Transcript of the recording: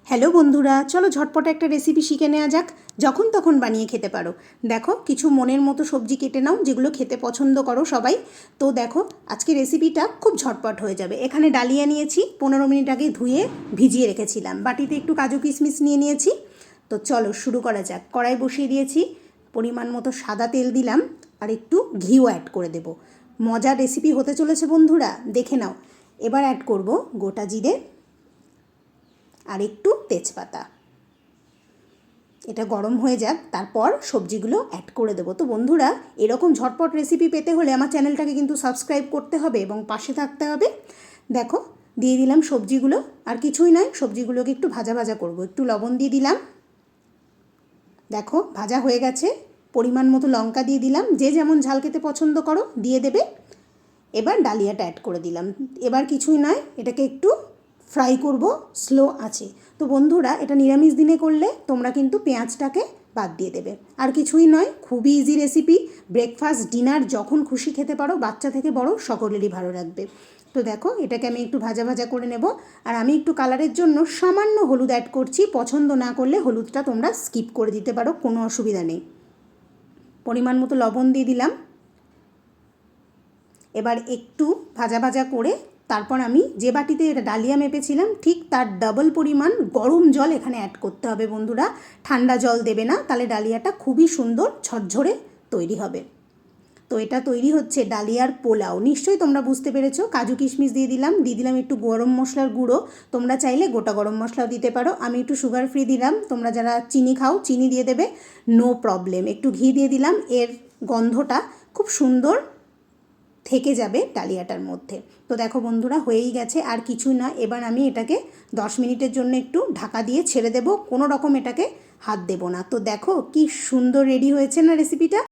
Hello বন্ধুরা, চলো ঝটপট একটা রেসিপি শিখে নেওয়া যাক, যখন তখন বানিয়ে খেতে পারো। দেখো, কিছু মনের মতো সবজি কেটে নাও যেগুলো খেতে পছন্দ করো সবাই। তো দেখো, আজকে রেসিপিটা খুব ঝটপট হয়ে যাবে। এখানে ডালিয়া নিয়েছি, 15 মিনিট আগে ধুয়ে ভিজিয়ে রেখেছিলাম। বাটিতে একটু কাজু কিশমিশ নিয়ে নিয়েছি। তো চলো শুরু করা যাক। কড়াই বসিয়ে দিয়েছি, পরিমাণ মতো সাদা তেল দিলাম, আর একটু ঘিও অ্যাড করে দেব। মজার রেসিপি হতে চলেছে বন্ধুরা, দেখে নাও। এবার অ্যাড করব গোটা জিরে আর একটু তেজপাতা। এটা গরম হয়ে যাক, তারপর সবজিগুলো অ্যাড করে দেবো। তো বন্ধুরা, এরকম ঝটপট রেসিপি পেতে হলে আমার চ্যানেলটাকে কিন্তু সাবস্ক্রাইব করতে হবে এবং পাশে থাকতে হবে। দেখো, দিয়ে দিলাম সবজিগুলো। আর কিছুই নয়, সবজিগুলোকে একটু ভাজা ভাজা করব। একটু লবণ দিয়ে দিলাম। দেখো, ভাজা হয়ে গেছে। পরিমাণ মতো লঙ্কা দিয়ে দিলাম, যে যেমন ঝাল খেতে পছন্দ করো দিয়ে দেবে। এবার ডালিয়াটা অ্যাড করে দিলাম। এবার কিছুই নয়, এটাকে একটু ফ্রাই করব স্লো আছে। তো বন্ধুরা, এটা নিরামিষ দিনে করলে তোমরা কিন্তু পেঁয়াজটাকে বাদ দিয়ে দেবে। আর কিছুই নয়, খুবই ইজি রেসিপি। ব্রেকফাস্ট, ডিনার যখন খুশি খেতে পারো, বাচ্চা থেকে বড় সকলেরই ভালো লাগবে। তো দেখো, এটাকে আমি একটু ভাজা ভাজা করে নেব। আর আমি একটু কালারের জন্য সামান্য হলুদ অ্যাড করছি। পছন্দ না করলে হলুদটা তোমরা স্কিপ করে দিতে পারো, কোনো অসুবিধা নেই। পরিমাণ মতো লবণ দিয়ে দিলাম। এবার একটু ভাজা ভাজা করে তারপর আমি যে বাটিতে ডালিয়া মেপেছিলাম ঠিক তার ডাবল পরিমাণ গরম জল এখানে অ্যাড করতে হবে বন্ধুরা। ঠান্ডা জল দেবে না, তাহলে ডালিয়াটা খুবই সুন্দর ঝরঝরে তৈরি হবে। তো এটা তৈরি হচ্ছে ডালিয়ার পোলাও। নিশ্চয়ই তোমরা বুঝতে পেরেছো। কাজু কিশমিশ দিয়ে দিলাম একটু গরম মশলার গুঁড়ো। তোমরা চাইলে গোটা গরম মশলাও দিতে পারো। আমি একটু সুগার ফ্রি দিলাম, তোমরা যারা চিনি খাও চিনি দিয়ে দেবে, নো প্রবলেম। একটু ঘি দিয়ে দিলাম, এর গন্ধটা খুব সুন্দর থেকে যাবে ডালিয়াটার মধ্যে। তো দেখো বন্ধুরা, হয়েই গেছে, আর কিছুই না। এবার আমি এটাকে 10 মিনিটের জন্য একটু ঢাকা দিয়ে ছেড়ে দেব, কোনো রকম এটাকে হাত দেব না। তো দেখো কি সুন্দর রেডি হয়েছে না রেসিপিটা।